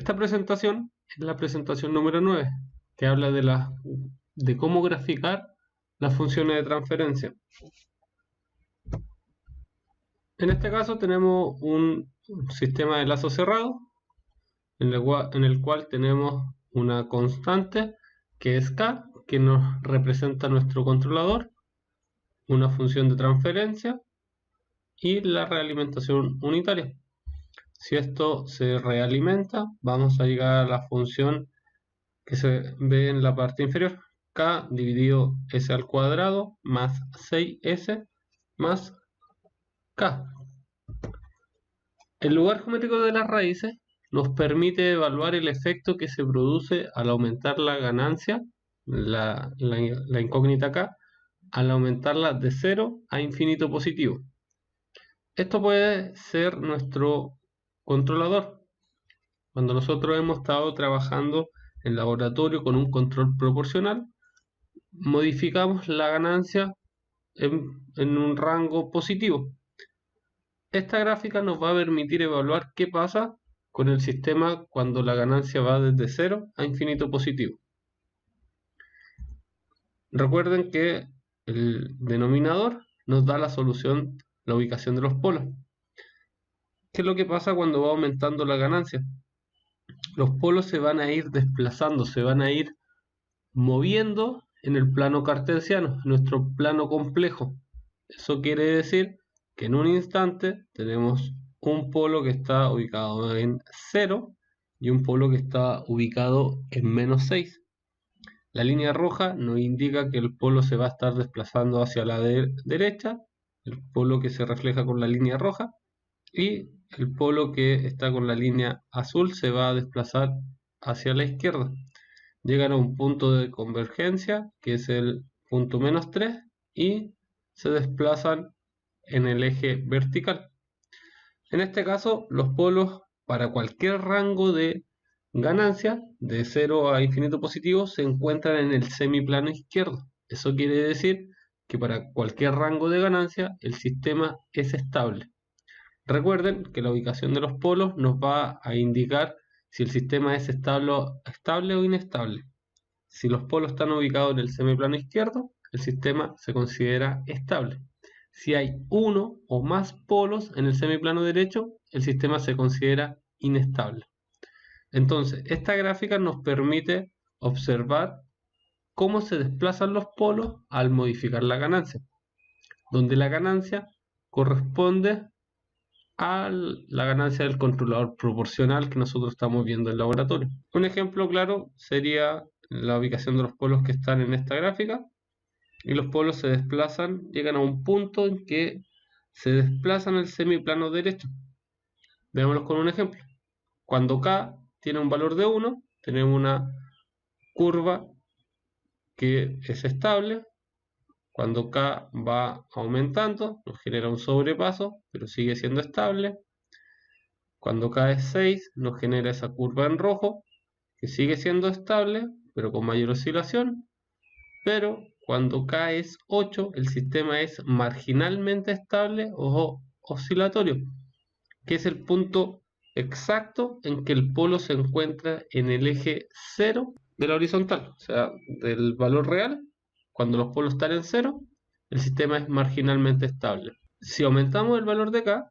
Esta presentación es la presentación número 9, que habla de cómo graficar las funciones de transferencia. En este caso tenemos un sistema de lazo cerrado, en el cual tenemos una constante que es K, que nos representa nuestro controlador, una función de transferencia y la realimentación unitaria. Si esto se realimenta, vamos a llegar a la función que se ve en la parte inferior, K dividido S al cuadrado más 6S más K. El lugar geométrico de las raíces nos permite evaluar el efecto que se produce al aumentar la ganancia, la incógnita K, al aumentarla de 0 a infinito positivo. Esto puede ser nuestro controlador. Cuando nosotros hemos estado trabajando en laboratorio con un control proporcional, modificamos la ganancia en un rango positivo. Esta gráfica nos va a permitir evaluar qué pasa con el sistema cuando la ganancia va desde 0 a infinito positivo. Recuerden que el denominador nos da la solución, la ubicación de los polos. ¿Qué es lo que pasa cuando va aumentando la ganancia? Los polos se van a ir desplazando, se van a ir moviendo en el plano cartesiano, en nuestro plano complejo. Eso quiere decir que en un instante tenemos un polo que está ubicado en 0 y un polo que está ubicado en menos 6. La línea roja nos indica que el polo se va a estar desplazando hacia la derecha, el polo que se refleja con la línea roja, y el polo que está con la línea azul se va a desplazar hacia la izquierda. Llegan a un punto de convergencia, que es el punto menos 3, y se desplazan en el eje vertical. En este caso, los polos para cualquier rango de ganancia, de 0 a infinito positivo, se encuentran en el semiplano izquierdo. Eso quiere decir que para cualquier rango de ganancia, el sistema es estable. Recuerden que la ubicación de los polos nos va a indicar si el sistema es estable o inestable. Si los polos están ubicados en el semiplano izquierdo, el sistema se considera estable. Si hay uno o más polos en el semiplano derecho, el sistema se considera inestable. Entonces, esta gráfica nos permite observar cómo se desplazan los polos al modificar la ganancia, donde la ganancia corresponde a la ganancia del controlador proporcional que nosotros estamos viendo en el laboratorio. Un ejemplo claro sería la ubicación de los polos que están en esta gráfica, y los polos se desplazan, llegan a un punto en que se desplazan el semiplano derecho. Veámoslo con un ejemplo. Cuando K tiene un valor de 1, tenemos una curva que es estable. Cuando K va aumentando, nos genera un sobrepaso, pero sigue siendo estable. Cuando K es 6, nos genera esa curva en rojo, que sigue siendo estable, pero con mayor oscilación. Pero cuando K es 8, el sistema es marginalmente estable o oscilatorio, que es el punto exacto en que el polo se encuentra en el eje 0 de la horizontal, o sea, del valor real. Cuando los polos están en 0, el sistema es marginalmente estable. Si aumentamos el valor de K,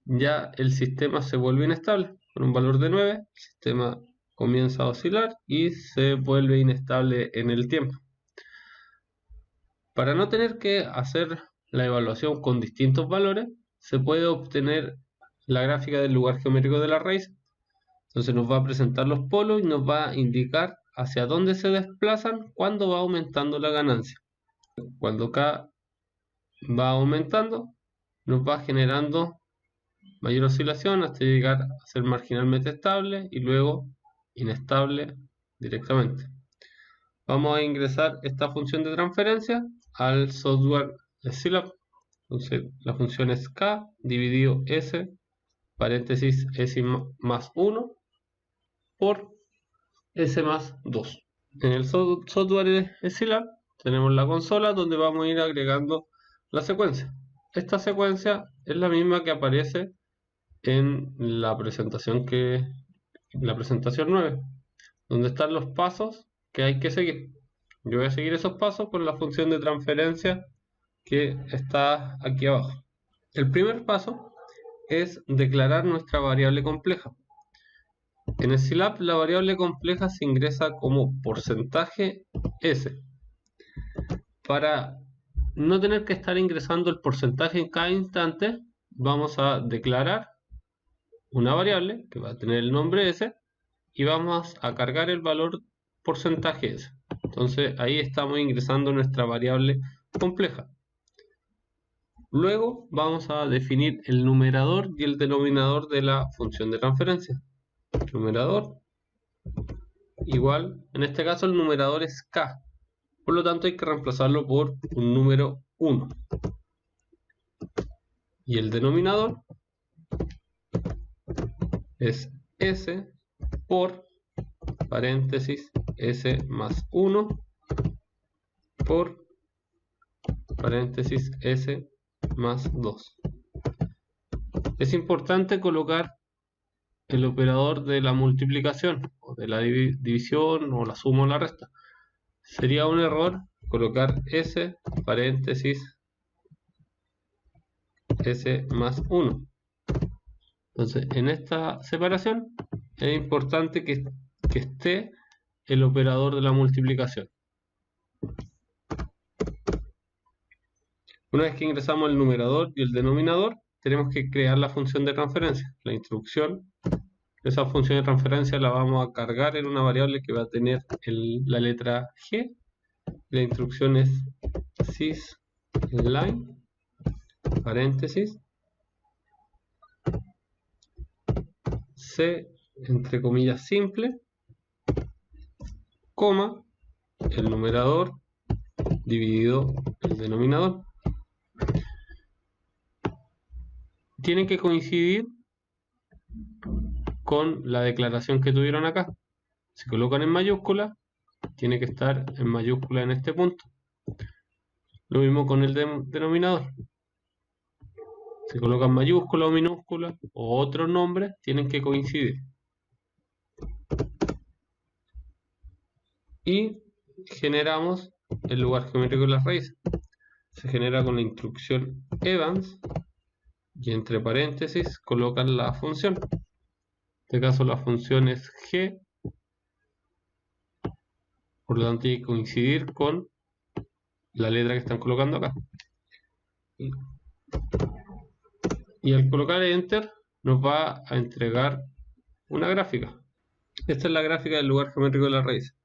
ya el sistema se vuelve inestable. Con un valor de 9, el sistema comienza a oscilar y se vuelve inestable en el tiempo. Para no tener que hacer la evaluación con distintos valores, se puede obtener la gráfica del lugar geométrico de la raíz. Entonces nos va a presentar los polos y nos va a indicar hacia dónde se desplazan cuando va aumentando la ganancia. Cuando K va aumentando, nos va generando mayor oscilación hasta llegar a ser marginalmente estable y luego inestable directamente. Vamos a ingresar esta función de transferencia al software Scilab. Entonces la función es K dividido S, paréntesis S más 1 por S más 2. En el software Scilab tenemos la consola donde vamos a ir agregando la secuencia. Esta secuencia es la misma que aparece en la presentación que la presentación 9, donde están los pasos que hay que seguir. Yo voy a seguir esos pasos con la función de transferencia que está aquí abajo. El primer paso es declarar nuestra variable compleja. En el Scilab la variable compleja se ingresa como porcentaje S. Para no tener que estar ingresando el porcentaje en cada instante, vamos a declarar una variable que va a tener el nombre S y vamos a cargar el valor porcentaje S. Entonces ahí estamos ingresando nuestra variable compleja. Luego vamos a definir el numerador y el denominador de la función de transferencia. Numerador igual, en este caso el numerador es K, por lo tanto hay que reemplazarlo por un número 1. Y el denominador es S por paréntesis S más 1 por paréntesis S más 2. Es importante colocar el operador de la multiplicación o de la división o la suma o la resta. Sería un error colocar S paréntesis S más 1. Entonces en esta separación es importante que esté el operador de la multiplicación. Una vez que ingresamos el numerador y el denominador, tenemos que crear la función de transferencia. La instrucción, esa función de transferencia la vamos a cargar en una variable que va a tener la letra G. La instrucción es sysline, paréntesis, C, entre comillas, simple, coma, el numerador dividido el denominador. Tienen que coincidir con la declaración que tuvieron acá. Si colocan en mayúscula, tiene que estar en mayúscula en este punto. Lo mismo con el denominador. Si colocan mayúscula o minúscula o otros nombres, tienen que coincidir. Y generamos el lugar geométrico de las raíces. Se genera con la instrucción Evans y entre paréntesis colocan la función. En este caso la función es G, por lo tanto tiene que coincidir con la letra que están colocando acá. Y al colocar Enter nos va a entregar una gráfica. Esta es la gráfica del lugar geométrico de la raíz.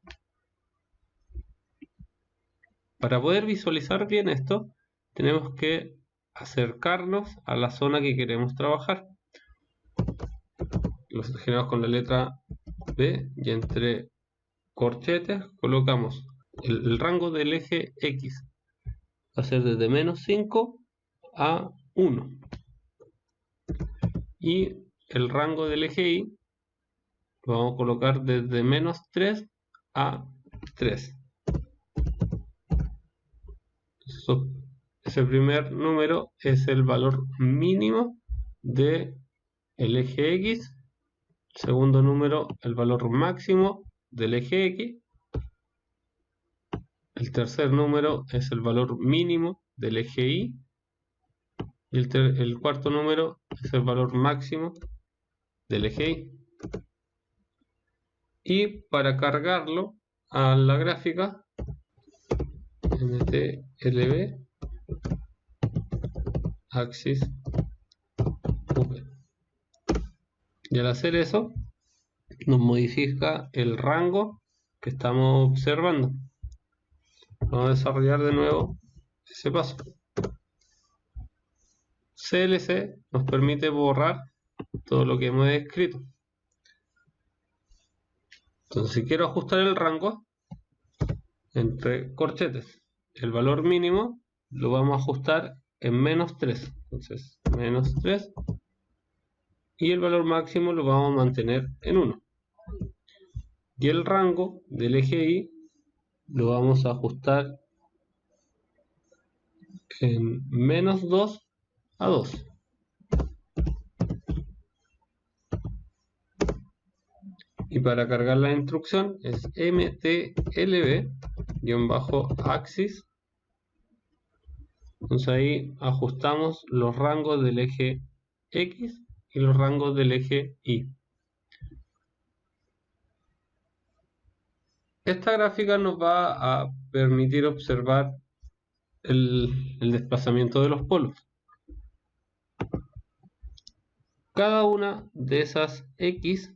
Para poder visualizar bien esto, tenemos que acercarnos a la zona que queremos trabajar. Lo generamos con la letra B y entre corchetes colocamos el rango del eje X. Va a ser desde menos 5 a 1. Y el rango del eje Y lo vamos a colocar desde menos 3 a 3. Ese primer número es el valor mínimo del eje X. Segundo número, el valor máximo del eje X. El tercer número es el valor mínimo del eje Y. Y el cuarto número es el valor máximo del eje Y. Y para cargarlo a la gráfica, mtlb axis v. Y al hacer eso, nos modifica el rango que estamos observando. Vamos a desarrollar de nuevo ese paso. CLC nos permite borrar todo lo que hemos escrito. Entonces, si quiero ajustar el rango, entre corchetes, el valor mínimo lo vamos a ajustar en menos 3. Entonces, menos 3. Y el valor máximo lo vamos a mantener en 1. Y el rango del eje Y lo vamos a ajustar en menos 2 a 2. Y para cargar la instrucción es mtlb-axis. Entonces ahí ajustamos los rangos del eje X y los rangos del eje Y. Esta gráfica nos va a permitir observar el desplazamiento de los polos. Cada una de esas X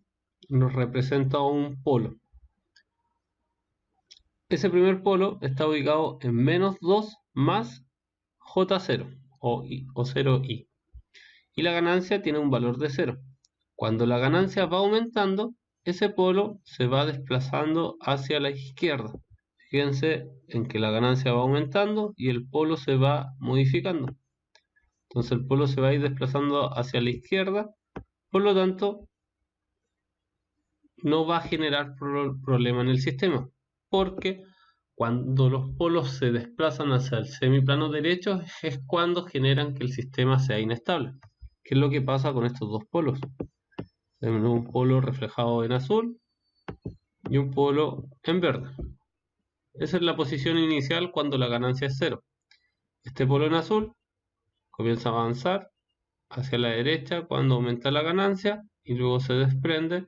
nos representa un polo. Ese primer polo está ubicado en menos 2 más J0 o 0i. Y la ganancia tiene un valor de 0. Cuando la ganancia va aumentando, ese polo se va desplazando hacia la izquierda. Fíjense en que la ganancia va aumentando y el polo se va modificando. Entonces el polo se va a ir desplazando hacia la izquierda. Por lo tanto, no va a generar problema en el sistema. Porque cuando los polos se desplazan hacia el semiplano derecho es cuando generan que el sistema sea inestable. ¿Qué es lo que pasa con estos dos polos? Tenemos un polo reflejado en azul y un polo en verde. Esa es la posición inicial cuando la ganancia es 0. Este polo en azul comienza a avanzar hacia la derecha cuando aumenta la ganancia y luego se desprende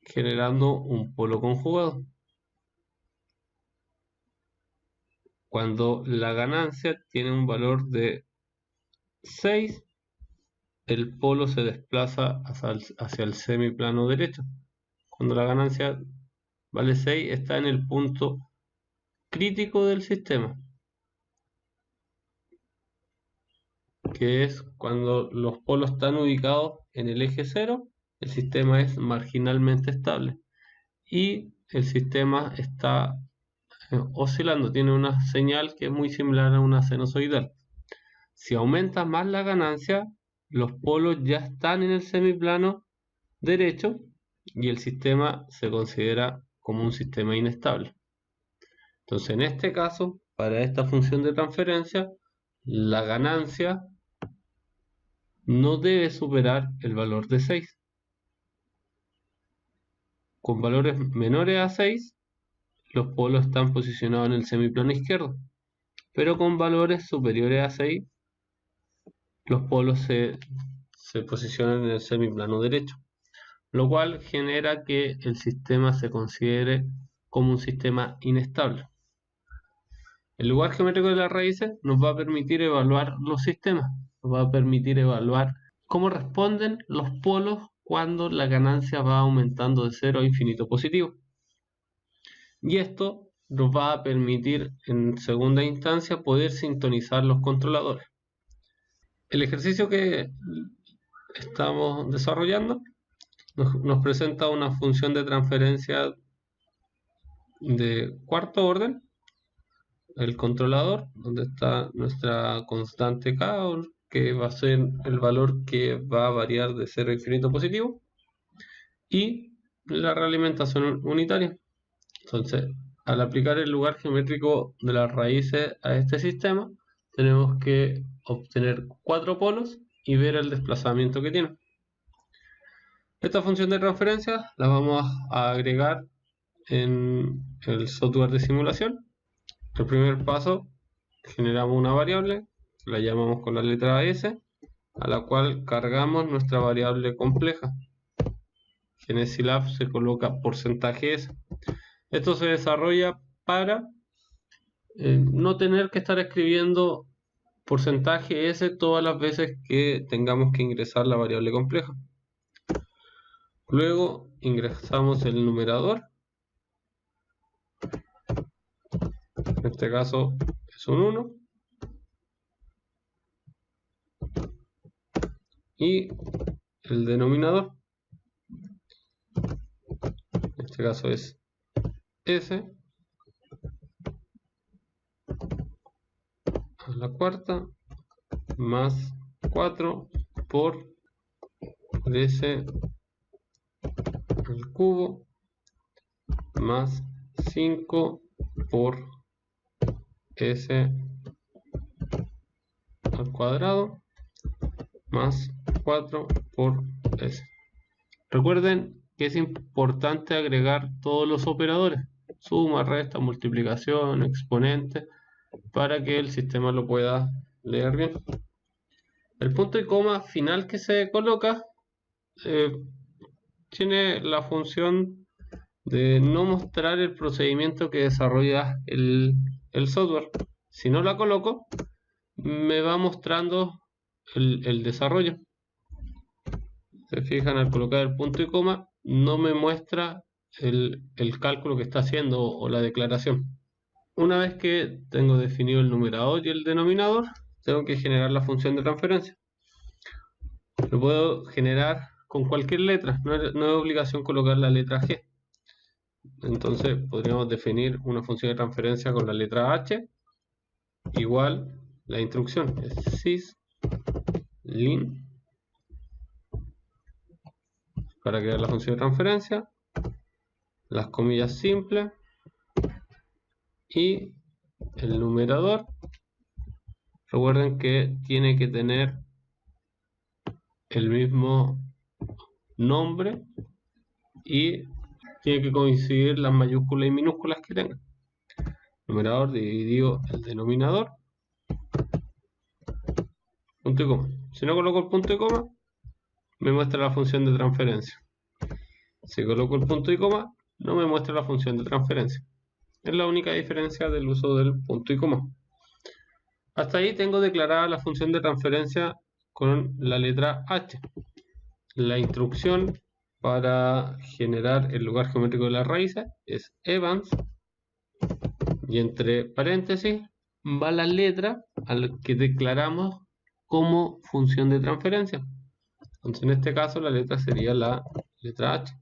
generando un polo conjugado. Cuando la ganancia tiene un valor de 6, el polo se desplaza hacia el semiplano derecho. Cuando la ganancia vale 6, está en el punto crítico del sistema, que es cuando los polos están ubicados en el eje 0, el sistema es marginalmente estable y el sistema está oscilando, tiene una señal que es muy similar a una sinusoidal. Si aumenta más la ganancia, los polos ya están en el semiplano derecho y el sistema se considera como un sistema inestable. Entonces, en este caso, para esta función de transferencia, la ganancia no debe superar el valor de 6. Con valores menores a 6, los polos están posicionados en el semiplano izquierdo, pero con valores superiores a 6, los polos se posicionan en el semiplano derecho, lo cual genera que el sistema se considere como un sistema inestable. El lugar geométrico de las raíces nos va a permitir evaluar los sistemas, nos va a permitir evaluar cómo responden los polos cuando la ganancia va aumentando de 0 a infinito positivo. Y esto nos va a permitir en segunda instancia poder sintonizar los controladores. El ejercicio que estamos desarrollando nos presenta una función de transferencia de cuarto orden, el controlador, donde está nuestra constante K, que va a ser el valor que va a variar de 0 a infinito positivo, y la realimentación unitaria. Entonces, al aplicar el lugar geométrico de las raíces a este sistema, tenemos que obtener 4 polos y ver el desplazamiento que tiene. Esta función de transferencia la vamos a agregar en el software de simulación. El primer paso, generamos una variable, la llamamos con la letra S, a la cual cargamos nuestra variable compleja. En Scilab se coloca porcentaje S. Esto se desarrolla para no tener que estar escribiendo porcentaje S todas las veces que tengamos que ingresar la variable compleja. Luego ingresamos el numerador. En este caso es un 1. Y el denominador, en este caso es S a la cuarta más 4 por S al cubo más 5 por S al cuadrado más 4 por S. Recuerden que es importante agregar todos los operadores, suma, resta, multiplicación, exponente, para que el sistema lo pueda leer bien. El punto y coma final que se coloca tiene la función de no mostrar el procedimiento que desarrolla el software. Si no la coloco, me va mostrando el desarrollo. Se fijan, al colocar el punto y coma, no me muestra el cálculo que está haciendo o la declaración. Una vez que tengo definido el numerador y el denominador, tengo que generar la función de transferencia. Lo puedo generar con cualquier letra, no es obligación colocar la letra G. Entonces podríamos definir una función de transferencia con la letra H, igual la instrucción es syslin para crear la función de transferencia, las comillas simples y el numerador. Recuerden que tiene que tener el mismo nombre y tiene que coincidir las mayúsculas y minúsculas que tenga. Numerador dividido el denominador, punto y coma. Si no coloco el punto y coma, me muestra la función de transferencia. Si coloco el punto y coma, no me muestra la función de transferencia. Es la única diferencia del uso del punto y coma. Hasta ahí tengo declarada la función de transferencia con la letra H. La instrucción para generar el lugar geométrico de las raíces es evans, y entre paréntesis va la letra a la que declaramos como función de transferencia. Entonces en este caso la letra sería la letra H.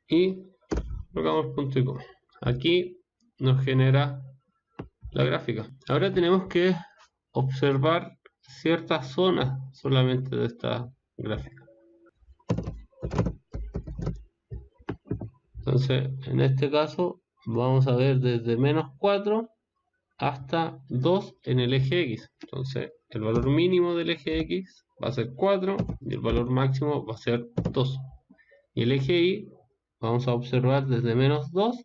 Y colocamos punto y coma. Aquí nos genera la gráfica. Ahora tenemos que observar ciertas zonas solamente de esta gráfica. Entonces en este caso vamos a ver desde menos 4 hasta 2 en el eje X. Entonces el valor mínimo del eje X va a ser 4 y el valor máximo va a ser 2. Y el eje Y vamos a observar desde menos 2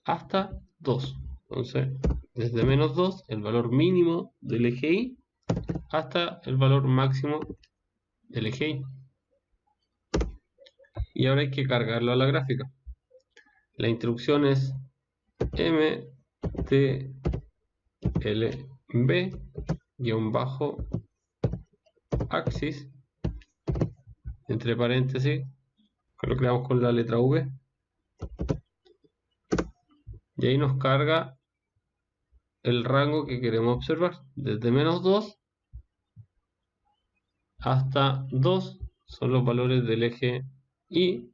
hasta 2. Entonces desde menos 2 el valor mínimo del eje Y hasta el valor máximo del eje Y. Y ahora hay que cargarlo a la gráfica. La instrucción es mtlb-axis, entre paréntesis, que lo creamos con la letra V. Y ahí nos carga el rango que queremos observar. Desde menos 2 hasta 2 son los valores del eje Y.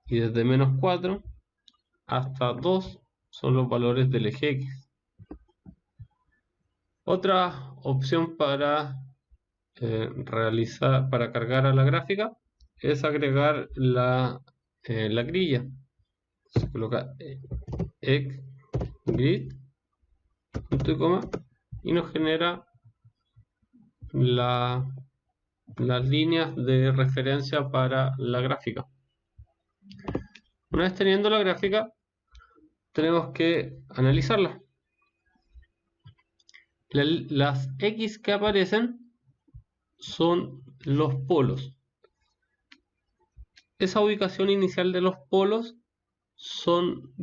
Y desde menos 4 hasta 2 son los valores del eje X. Otra opción para para cargar a la gráfica es agregar la grilla. Se coloca grid, punto y coma, y nos genera las líneas de referencia para la gráfica. Una vez teniendo la gráfica, tenemos que analizarla. Las X que aparecen son los polos. Esa ubicación inicial de los polos son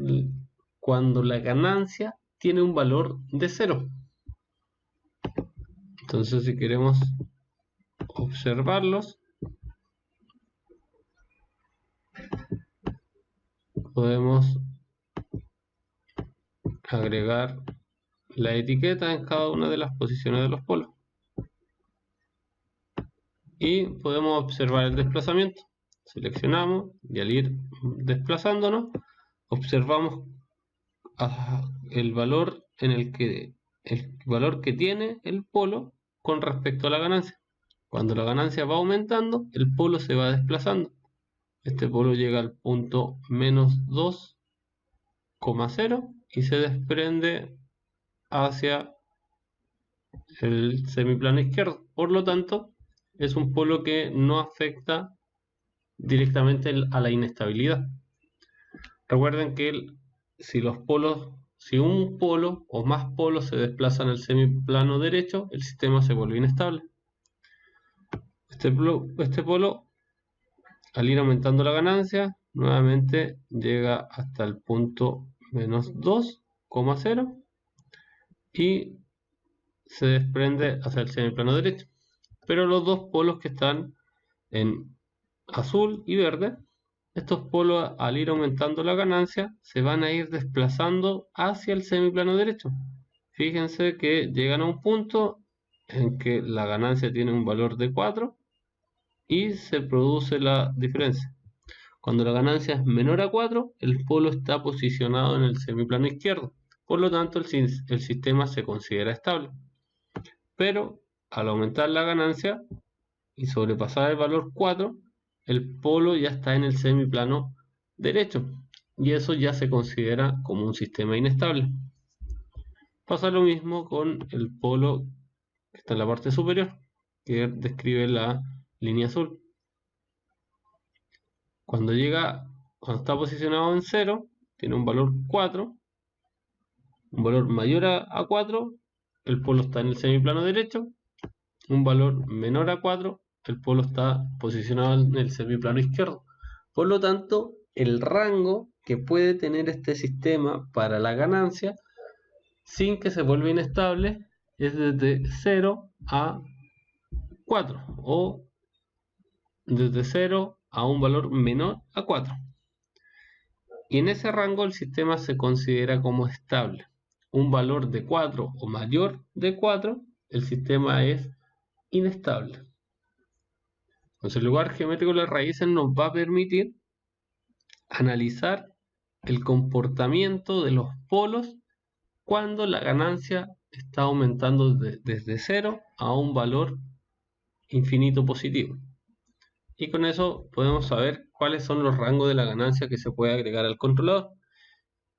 cuando la ganancia tiene un valor de 0. Entonces, si queremos observarlos, podemos agregar la etiqueta en cada una de las posiciones de los polos. Y podemos observar el desplazamiento. Seleccionamos y al ir desplazándonos, observamos el valor que tiene el polo con respecto a la ganancia. Cuando la ganancia va aumentando, el polo se va desplazando. Este polo llega al punto menos 2,0 y se desprende hacia el semiplano izquierdo. Por lo tanto, es un polo que no afecta directamente a la inestabilidad. Recuerden que si un polo o más polos se desplazan al semiplano derecho, el sistema se vuelve inestable. Este polo, al ir aumentando la ganancia, nuevamente llega hasta el punto menos 2,0 y se desprende hacia el semiplano derecho. Pero los dos polos que están en azul y verde, estos polos, al ir aumentando la ganancia, se van a ir desplazando hacia el semiplano derecho. Fíjense que llegan a un punto en que la ganancia tiene un valor de 4 y se produce la diferencia. Cuando la ganancia es menor a 4, el polo está posicionado en el semiplano izquierdo. Por lo tanto, el sistema se considera estable. Pero al aumentar la ganancia y sobrepasar el valor 4, el polo ya está en el semiplano derecho y eso ya se considera como un sistema inestable. Pasa lo mismo con el polo que está en la parte superior, que describe la línea azul. Cuando está posicionado en 0, tiene un valor 4, un valor mayor a 4, el polo está en el semiplano derecho, un valor menor a 4, el polo está posicionado en el semiplano izquierdo. Por lo tanto, el rango que puede tener este sistema para la ganancia sin que se vuelva inestable es desde 0 a 4 o desde 0 a un valor menor a 4. Y en ese rango el sistema se considera como estable. Un valor de 4 o mayor de 4, el sistema es inestable. Entonces el lugar geométrico de las raíces nos va a permitir analizar el comportamiento de los polos cuando la ganancia está aumentando desde 0 a un valor infinito positivo. Y con eso podemos saber cuáles son los rangos de la ganancia que se puede agregar al controlador.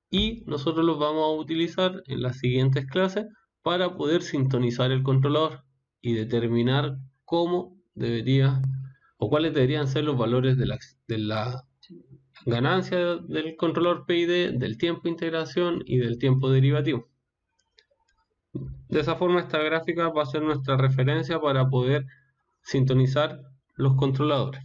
Y nosotros los vamos a utilizar en las siguientes clases para poder sintonizar el controlador y determinar cómo debería o cuáles deberían ser los valores de la ganancia del controlador PID, del tiempo de integración y del tiempo derivativo. De esa forma, esta gráfica va a ser nuestra referencia para poder sintonizar los controladores.